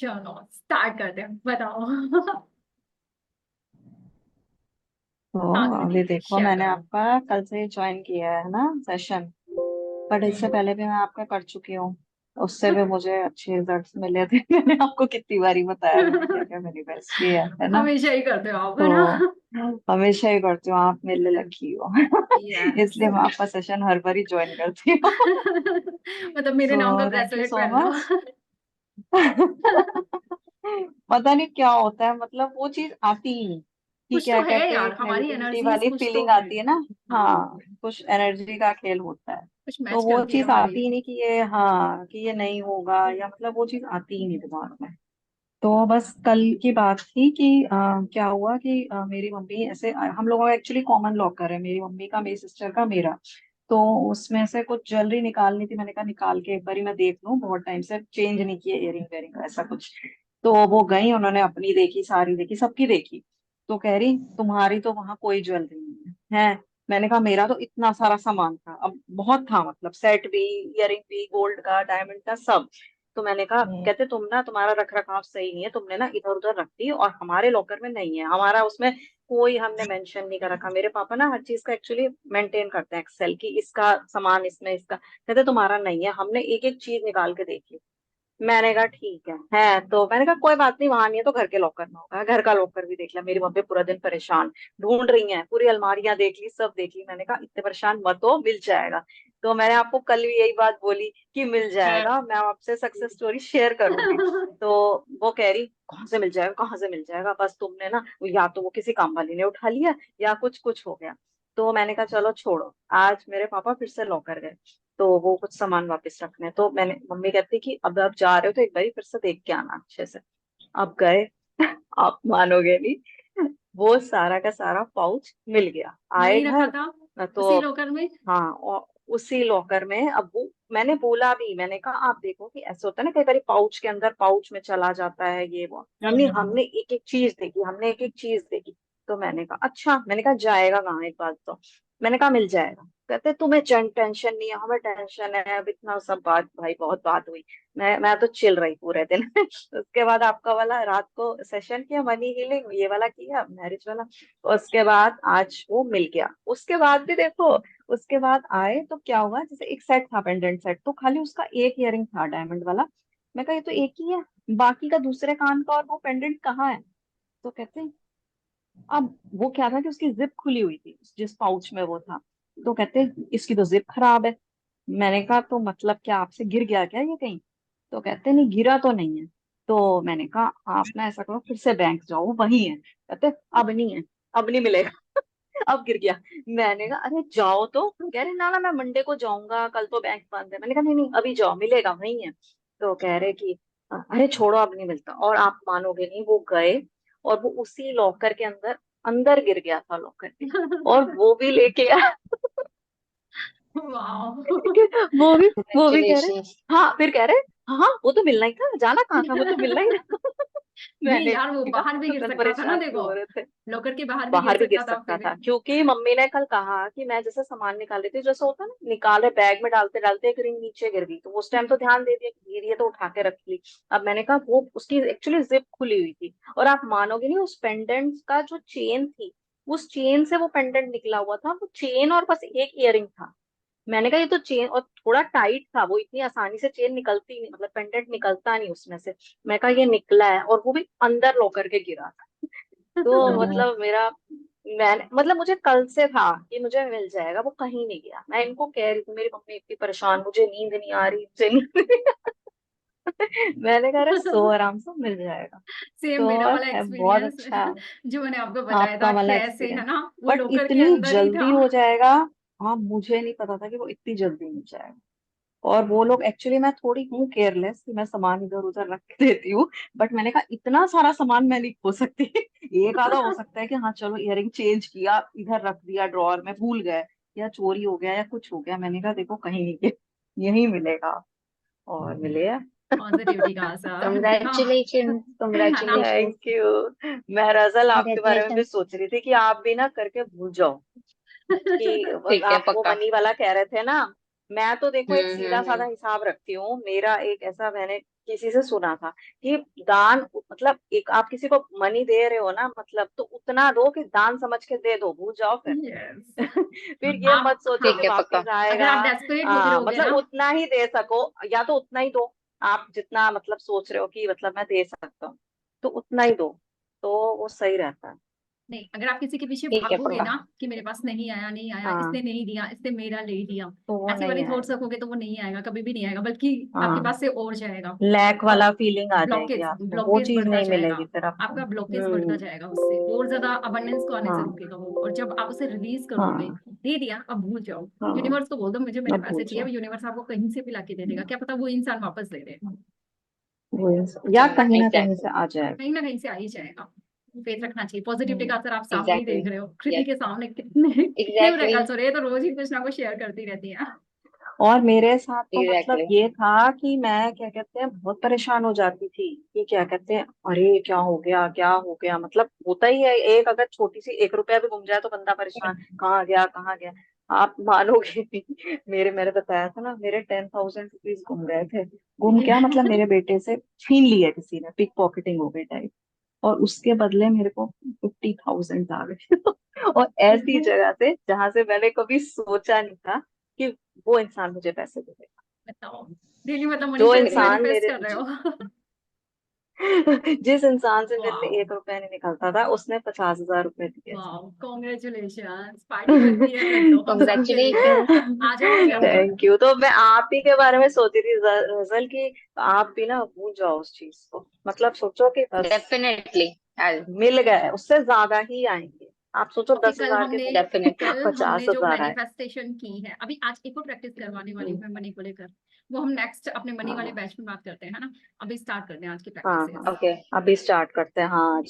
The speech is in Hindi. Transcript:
चलो स्टार्ट करते हैं, बताओ। तो हाँ, अभी देखो, शेयर मैंने करो। आपका कल से ज्वाइन किया है ना सेशन। बट इससे हम्म। पहले भी मैं आपका कर चुकी हूँ। उससे भी मुझे अच्छे रिजल्ट्स मिले थे। मैंने आपको कितनी बारी बताया मैंने क्या क्या मेरी बेस्ट की है ना। हमेशा ही करते हो आप, है ना? तो हमेशा ही करती हूँ, आप मेरे लिए लकी हो। यस। इसलिए मैं आपका सेशन हर बार ही ज्वाइन करती हूँ। मतलब मेरे नाम का तो थैंक यू ब्रेसलेट सो पहन लो। मच। पता नहीं क्या होता है, मतलब वो चीज आती ही नहीं कि कुछ क्या तो है कहते हैं, यार, एक हमारी नेगेटिविटी एनर्जीज वाली कुछ तो फीलिंग है। आती है ना। हाँ, हाँ, कुछ एनर्जी का खेल होता है। कुछ तो मैच वो करती है चीज हमारी। आती ही नहीं कि ये, हाँ, कि ये नहीं होगा, या मतलब वो चीज आती ही नहीं दिमाग में। तो बस कल की बात थी कि क्या हुआ कि मेरी मम्मी ऐसे, हम लोगों का एक्चुअली कॉमन लॉकर है, मेरी मम्मी का, मेरी सिस्टर का, मेरा। तो उसमें से कुछ ज्वेलरी निकालनी थी, मैंने कहा निकाल के एक बारी मैं देख लूं, बहुत टाइम से चेंज नहीं किए इयरिंग वेयरिंग ऐसा कुछ। तो वो गई, उन्होंने अपनी देखी, सारी देखी, सबकी देखी। तो कह रही तुम्हारी तो वहां कोई ज्वेलरी नहीं है। मैंने कहा मेरा तो इतना सारा सामान था, अब बहुत था, मतलब सेट भी, इयरिंग भी, गोल्ड का, डायमंड का, सब। तो मैंने कहा, कहते तुम ना, तुम्हारा रख रखाव सही नहीं है, तुमने ना इधर उधर रख दी, और हमारे लॉकर में नहीं है, हमारा उसमें कोई हमने मेंशन नहीं कर रखा। मेरे पापा ना हर चीज का एक्चुअली मेंटेन करते हैं, एक्सेल की, इसका सामान इसमें, इसका, कहते तुम्हारा नहीं है, हमने एक एक चीज निकाल के देखी। मैंने कहा ठीक है तो मैंने कहा कोई बात नहीं, वहां नहीं है तो घर के लॉकर में होगा। घर का लॉकर भी देख लिया, मेरी मम्मी पूरा दिन परेशान ढूंढ रही हैं, पूरी अलमारियां देख ली, सब देख ली। मैंने कहा इतने परेशान मत हो, मिल जाएगा। तो मैंने आपको कल भी यही बात बोली कि मिल जाएगा, मैं आपसे सक्सेस स्टोरी शेयर करूंगी। तो वो कह रही कहाँ से मिल जाएगा, कहाँ से मिल जाएगा, बस तुमने ना, या तो वो किसी काम वाली ने उठा लिया, या कुछ कुछ हो गया। तो मैंने कहा चलो छोड़ो, आज मेरे पापा फिर से लॉकर गए। तो वो कुछ सामान वापस रखने हैं। तो मैंने, मम्मी कहती कि अब आप जा रहे हो तो एक बार फिर से देख के आना अच्छे से। अब गए। आप मानोगे नहीं, वो सारा का सारा पाउच मिल गया। आए वहीं रखा घर। था, तो उसी लॉकर में। हाँ, और उसी लॉकर में। अब वो मैंने बोला भी, मैंने कहा आप देखो कि ऐसे होता है ना, कई बार पाउच के अंदर, पाउच में चला जाता है ये वो। हमने हमने एक एक चीज देखी, हमने एक एक चीज देखी। तो मैंने कहा अच्छा, मैंने कहा जाएगा कहाँ एक बात तो। मैंने कहा मिल जाएगा। कहते तुम्हें टेंशन नहीं है, हमें टेंशन है। अब इतना सब बात, भाई बहुत बात हुई। मैं तो चिल रही पूरे दिन। उसके बाद आपका वाला रात को सेशन किया, मनी हीलिंग ये वाला किया, मैरिज वाला। उसके बाद आज वो मिल गया। उसके बाद भी देखो, उसके बाद आए तो क्या हुआ, जैसे एक सेट था, पेंडेंट सेट, तो खाली उसका एक इयरिंग था डायमंड वाला। मैं कहा ये तो एक ही है, बाकी का दूसरे कान का और वो पेंडेंट कहाँ है। तो कहते हैं, अब वो क्या था कि उसकी जिप खुली हुई थी, जिस पाउच में वो था। तो कहते हैं इसकी तो जिप खराब है। मैंने कहा तो मतलब क्या, आपसे गिर गया क्या ये कहीं। तो कहते नहीं, गिरा तो नहीं है। तो मैंने कहा आप ना ऐसा करो, फिर से बैंक जाओ, वही है। कहते अब नहीं है, अब नहीं मिलेगा। अब गिर गया। मैंने कहा अरे जाओ तो। कह रहे ना ना, मैं मंडे को जाऊंगा, कल तो बैंक बंद है। मैंने कहा नहीं नहीं, अभी जाओ, मिलेगा, वही है। तो कह रहे कि अरे छोड़ो, अब नहीं मिलता। और आप मानोगे नहीं, वो गए, और वो उसी लॉकर के अंदर, अंदर गिर गया था लॉकर के, और वो भी लेके आया। वाह। वो भी कह रहे, Congratulations. हाँ, फिर कह रहे हाँ वो तो मिलना ही था, जाना कहाँ था, वो तो मिलना ही था। नहीं मैंने यार, वो कहा बाहर भी गिर कल सकता था ना, परेशान देखो। क्यों हो रहे थे। लॉकर के बाहर भी गिर बाहर भी गिर सकता था सकता फिर। था, क्योंकि मम्मी ने कल कहा कि मैं जैसे सामान निकाल रही थी, जैसे होता है ना, निकाले बैग में डालते डालते एक रिंग नीचे गिर गई, तो उस टाइम तो ध्यान दे दिया कि गिरी है तो उठा के रख ली। अब मैंने कहा वो उसकी एक्चुअली जिप खुली हुई थी, और आप मानोगे नहीं, उस पेंडेंट का जो चेन थी, उस चेन से वो पेंडेंट निकला हुआ था, वो चेन और बस एक इयरिंग था। मैंने कहा ये तो चेन, और थोड़ा टाइट था, वो इतनी आसानी से चेन निकलती नहीं, मतलब पेंडेंट निकलता नहीं उसमें से। मैं कहा ये निकला है, और वो भी अंदर लॉकर के गिरा। तो Mm, मतलब मेरा, मैंने मतलब मुझे कल से था कि मुझे मिल जाएगा, वो कहीं नहीं गया। मैं इनको कह रही थी, मेरी मम्मी इतनी परेशान, मुझे नींद नहीं आ रही, मुझे नींद नहीं आ रही। मैंने कहा अरे सो आराम से, मिल जाएगा। सेम तो मेरा वाला है बहुत एक्सपीरियंस। अच्छा जो मैंने आपको बताया आपका था, वाला कैसे है एक्सपीरियंस। ना, वो बट लॉकर के इतनी अंदर ही था। जल्दी हो जाएगा, हाँ, मुझे नहीं पता था कि वो इतनी जल्दी मिल जाएगा। और वो लोग एक्चुअली, मैं थोड़ी हूँ केयरलेस कि मैं सामान इधर उधर रख के देती हूँ। बट मैंने कहा इतना सारा सामान मैं नहीं खो सकती। एक आधा हो सकता है कि हाँ चलो, इयरिंग चेंज किया, इधर रख दिया ड्रॉअर में, भूल गए, या चोरी हो गया, या कुछ हो गया। मैंने कहा देखो कहीं नहीं गया, यही मिलेगा। और मिले है। पॉजिटिविटी का असर, देखा। congratulations. है ना? Congratulations. Thank you. मैं रजल आपके बारे में भी Congratulations. सोच रही थी कि आप भी ना करके भूल जाओ, कि ठीक है आप वो पक्का. मनी वाला कह रहे थे ना। मैं तो देखो एक सीधा साधा हम्म. हिसाब रखती हूँ, मेरा एक ऐसा, मैंने किसी से सुना था कि दान मतलब एक आप किसी को मनी दे रहे हो ना, मतलब तो उतना दो कि दान समझ के दे दो, भूल जाओ फिर। यस। फिर ये आप, मत सोचो ठीक कि है, हाँ, पक्का। वापस अगर आएगा। आप डेस्परेट होके रहोगे मतलब ना, उतना ही दे सको, या तो उतना ही दो। आप जितना मतलब सोच रहे हो कि मतलब मैं दे सकता हूँ, तो उतना ही दो, तो वो सही रहता है। नहीं, अगर आप किसी के पीछे ठीक है, भागोगे पक्का। ना कि मेरे पास नहीं आया, नहीं आया, इसने हाँ, नहीं दिया, इसने मेरा ले लिया, तो वो ऐसी नहीं वाली थॉट्स आएगा। रखोगे तो वो नहीं आएगा, कभी भी नहीं आएगा, बल्कि आपके हाँ, पास से और जाएगा। लैक और वाला फीलिंग आ जाएगी ब्लॉकेज आपको, वो ब्लॉकेज चीज बढ़ता नहीं जाएगा, मिलेगी फिर आपको। आपका ब्लॉकेज बढ़ता जाएगा, उससे और ज्यादा अबंडेंस को आने से हाँ रोकेगा वो। और जब आप उसे रिलीज करोगे, हाँ दे दिया अब भूल जाओ, हाँ, यूनिवर्स को बोल दो मुझे मेरे अब पैसे भूल चाहिए, अब जाओ। यूनिवर्स आपको कहीं से भी लाके दे देगा, क्या पता वो इंसान वापस दे दे। या चलो, कहीं ना कहीं से एग्जैक्टली। आ जाएगा। कहीं ना कहीं से आ ही जाएगा। फेथ रखना चाहिए, पॉजिटिविटी का हम्म, असर आप सामने ही एग्जैक्टली। देख रहे हो, कृति यस। के सामने कितने कितने एग्जैक्टली। मिरेकल्स हो रहे हैं, तो रोज ही कुछ ना कुछ शेयर करती रहती है। और मेरे साथ तो मतलब एग्जैक्टली। ये था कि मैं क्या कहते हैं बहुत परेशान हो जाती थी कि क्या कहते हैं, अरे क्या हो गया क्या हो गया, मतलब होता ही है, एक अगर छोटी सी 1 रुपया भी गुम जाए तो बंदा परेशान, कहाँ गया कहाँ गया। आप मानोगे नहीं, मेरे मैंने बताया था ना, मेरे 10,000 रुपीज गुम गए थे। गुम ये क्या मतलब, मेरे बेटे से छीन लिए किसी ने, पिक पॉकेटिंग हो गई टाइप। और उसके बदले मेरे को 50,000 आ गए। और ऐसी जगह से जहां से मैंने कभी सोचा नहीं था कि वो इंसान मुझे पैसे दे देगा। बताओ, डेली मतलब जो मैनिफेस्ट इंसान मैनिफेस्ट मेरे कर रहे हो। जिस इंसान से मेरे वाह, से 1 रुपया नहीं निकलता था, उसने 50,000 रुपए दिए थे। वाह, कॉन्ग्रेचुलेशंस, पार्टी बनती है फिर तो हम सब के लिए। कॉन्ग्रेचुलेशन। आ जाओ जल्दी। Thank you. तो मैं आप ही के बारे में सोची थी गजल की, आप भी ना भूल जाओ उस चीज को, मतलब सोचो कि बस डेफिनेटली। मिल गए, उससे ज्यादा ही आएंगे। आप सोचो ओके, 10,000 के बदले डेफिनेटली। कल हमने पचास जो हजार आए। मैनिफेस्टेशन की है, अभी आज एक और प्रैक्टिस करवाने वाली हूँ हम्म, मैं मनी को लेकर, वो हम नेक्स्ट अपने मनी वाले हाँ बैच में बात करते हैं, है ना। अभी स्टार्ट करते हैं आज की हाँ प्रैक्टिसेस। हाँ, ओके, अभी स्टार्ट करते हैं, हाँ।